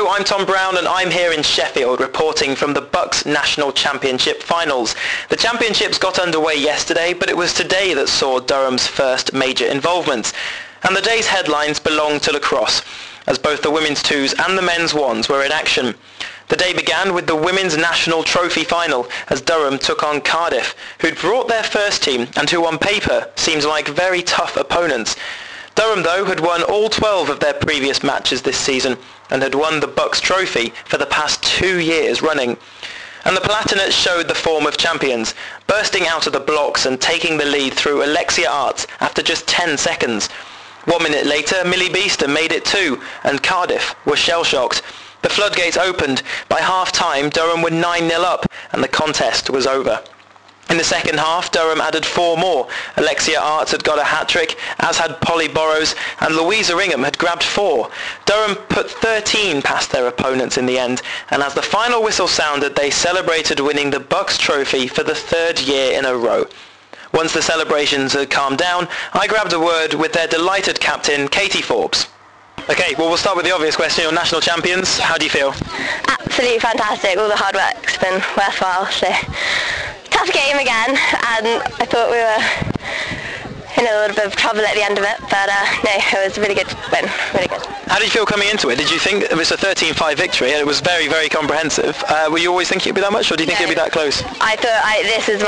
Hello, I'm Tom Brown and I'm here in Sheffield reporting from the BUCS National Championship finals. The championships got underway yesterday, but it was today that saw Durham's first major involvement. And the day's headlines belong to Lacrosse, as both the women's twos and the men's ones were in action. The day began with the Women's National Trophy final as Durham took on Cardiff, who'd brought their first team and who on paper seemed like very tough opponents. Durham, though, had won all 12 of their previous matches this season and had won the BUCS trophy for the past 2 years running. And the Palatinates showed the form of champions, bursting out of the blocks and taking the lead through Alexia Arts after just 10 seconds. 1 minute later, Millie Beaster made it 2, and Cardiff were shell-shocked. The floodgates opened. By half-time, Durham were 9-0 up, and the contest was over. In the second half, Durham added 4 more. Alexia Arts had got a hat-trick, as had Polly Borrows, and Louisa Ringham had grabbed 4. Durham put 13 past their opponents in the end, and as the final whistle sounded, they celebrated winning the BUCS trophy for the 3rd year in a row. Once the celebrations had calmed down, I grabbed a word with their delighted captain, Katie Forbes. Okay, well, we'll start with the obvious question. You're national champions. How do you feel? Absolutely fantastic. All the hard work's been worthwhile. So, tough game again, and I thought we were in a little bit of trouble at the end of it, but no, it was a really good win, really good. How did you feel coming into it? Did you think it was a 13-5 victory and it was very, very comprehensive? Were you always thinking it would be that much, or do you think it would be that close? I thought this is the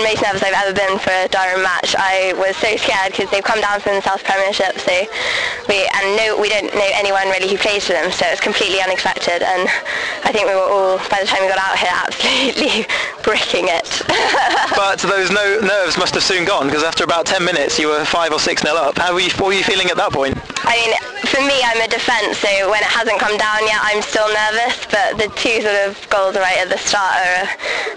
most nervous I've ever been for a Durham match. I was so scared because they've come down from the South Premiership, so we don't know anyone really who plays for them, so it's completely unexpected, and I think we were all, by the time we got out here, absolutely bricking it. But those nerves must have soon gone, because after about 10 minutes you were 5 or 6-0 up. What were you feeling at that point? I mean, for me, I'm a defence, so when it hasn't come down yet, I'm still nervous, but the 2 sort of goals right at the start are a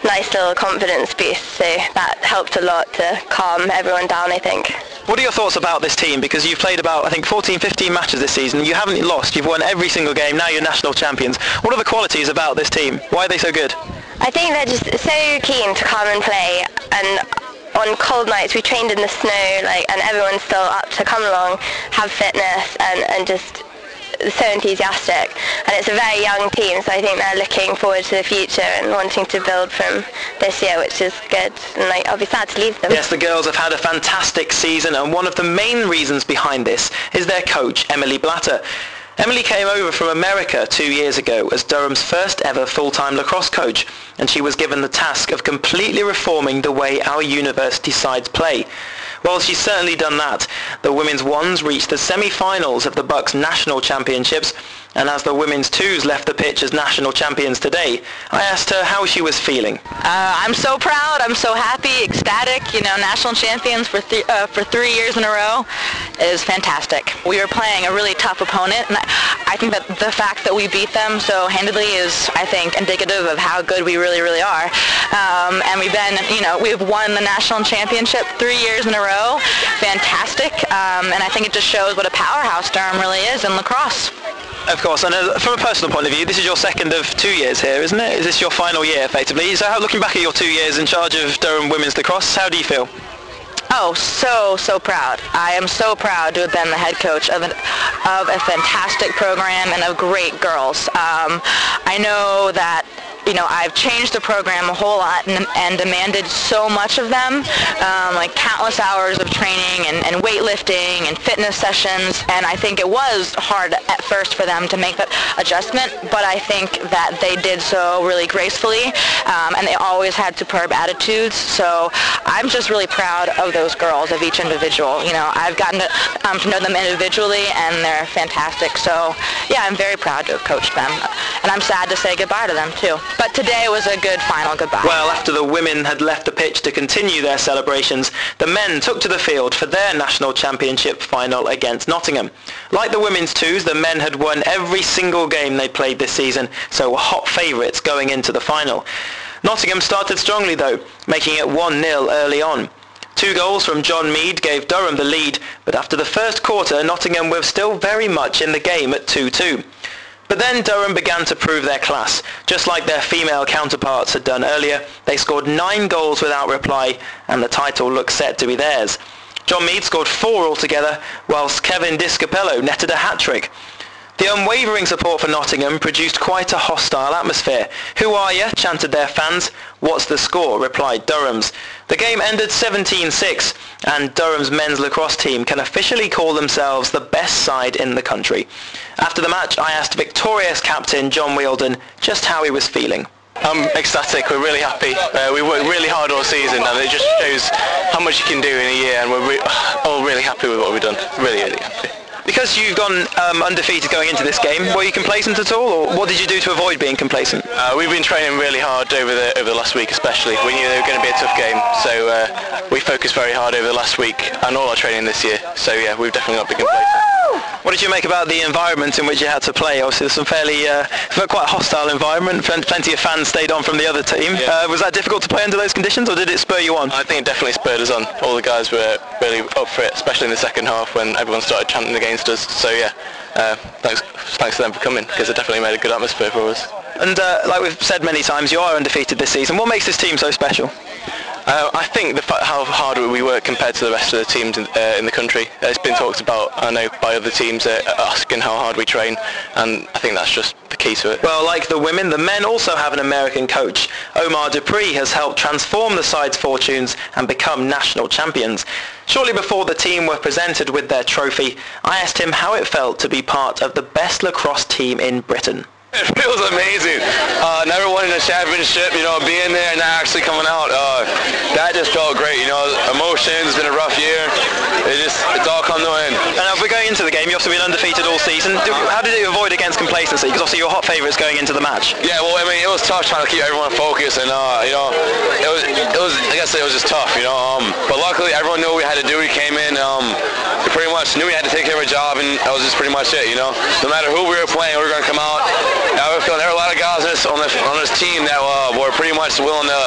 nice little confidence boost, so that helped a lot to calm everyone down, I think. What are your thoughts about this team? Because you've played about, I think, 14, 15 matches this season. You haven't lost. You've won every single game. Now you're national champions. What are the qualities about this team? Why are they so good? I think they're just so keen to come and play, and on cold nights we trained in the snow, and everyone's still up to come along, have fitness, and just so enthusiastic. And it's a very young team, so I think they're looking forward to the future and wanting to build from this year, which is good, and I'll be sad to leave them. Yes, the girls have had a fantastic season, and one of the main reasons behind this is their coach, Emily Blatter. Emily came over from America 2 years ago as Durham's first ever full-time lacrosse coach, and she was given the task of completely reforming the way our university sides play. Well, she's certainly done that. The women's ones reached the semi-finals of the BUCS National Championships, and as the women's twos left the pitch as national champions today, I asked her how she was feeling. I'm so proud, I'm so happy, ecstatic. National champions for 3 years in a row is fantastic. We were playing a really tough opponent, and I think that the fact that we beat them so handedly is, I think, indicative of how good we really, really are. And we've won the national championship 3 years in a row. Fantastic. And I think it just shows what a powerhouse Durham really is in lacrosse. Of course, and from a personal point of view, this is your second of 2 years here, isn't it? Is this your final year, effectively? So looking back at your 2 years in charge of Durham Women's Lacrosse, how do you feel? Oh, so proud. I am so proud to have been the head coach of a fantastic program and of great girls. I know that I've changed the program a whole lot and demanded so much of them, like countless hours of training and weightlifting and fitness sessions, and I think it was hard at first for them to make that adjustment, but I think that they did so really gracefully, and they always had superb attitudes, so I'm just really proud of those girls, of each individual. I've gotten to know them individually, and they're fantastic, so yeah, I'm very proud to have coached them, and I'm sad to say goodbye to them too. But today was a good final goodbye. Well, after the women had left the pitch to continue their celebrations, the men took to the field for their national championship final against Nottingham. Like the women's twos, the men had won every single game they played this season, so were hot favourites going into the final. Nottingham started strongly though, making it 1-0 early on. 2 goals from John Mead gave Durham the lead, but after the first quarter, Nottingham were still very much in the game at 2-2. But then Durham began to prove their class. Just like their female counterparts had done earlier, they scored 9 goals without reply, and the title looked set to be theirs. John Mead scored 4 altogether, whilst Kevin Discapello netted a hat-trick. The unwavering support for Nottingham produced quite a hostile atmosphere. "Who are you?" chanted their fans. "What's the score?" replied Durham's. The game ended 17-6, and Durham's men's lacrosse team can officially call themselves the best side in the country. After the match, I asked victorious captain John Wielden just how he was feeling. I'm ecstatic. We're really happy. We worked really hard all season, and it just shows how much you can do in a year, and we're all really happy with what we've done. Really, really happy. Because you've gone undefeated going into this game, were you complacent at all, or what did you do to avoid being complacent? We've been training really hard over the last week especially. We knew they were going to be a tough game, so we focused very hard over the last week and all our training this year. So yeah, we've definitely not been complacent. What did you make about the environment in which you had to play? Obviously there's some quite a hostile environment, plenty of fans stayed on from the other team. Yeah. Was that difficult to play under those conditions, or did it spur you on? I think it definitely spurred us on. All the guys were really up for it, especially in the second half when everyone started chanting against us. So yeah, thanks to them for coming, because it definitely made a good atmosphere for us. And like we've said many times, you are undefeated this season. What makes this team so special? I think how hard we work compared to the rest of the teams in the country. It's been talked about, I know, by other teams asking how hard we train, and I think that's just the key to it. Well, like the women, the men also have an American coach. Omar Dupree has helped transform the side's fortunes and become national champions. Shortly before the team were presented with their trophy, I asked him how it felt to be part of the best lacrosse team in Britain. It feels amazing. Never winning a championship, being there and not actually coming out, that just felt great. Emotions, it's been a rough year. It's all come to an end. And if we're going into the game, you've also been undefeated all season. How did you avoid against complacency? Because obviously you're hot favourites going into the match. Yeah, well, it was tough trying to keep everyone focused, and it was like I said, it was just tough, But luckily, everyone knew what we had to do. We came in, we pretty much knew we had to take care of our job, and that was just pretty much it. No matter who we were playing, we were going to come out. I feel there were a lot of guys on this team that were pretty much willing to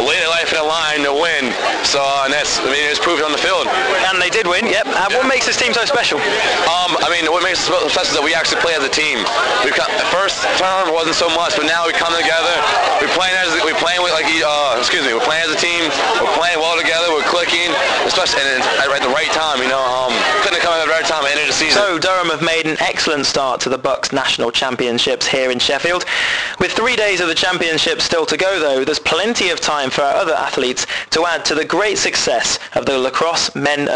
lay their life in the line to win. So, and it's proven on the field. And they did win, yep. What makes this team so special? What makes us special is that we actually play as a team. First term wasn't so much, but now we come together. We're playing as a team. We're playing well together. We're clicking, especially at the right time. Couldn't have come at the right time at the end of the season. So Durham have made an excellent start to the BUCS National Championships here in Sheffield. With 3 days of the championship still to go though, there's plenty of time for our other athletes to add to the great success of the lacrosse men and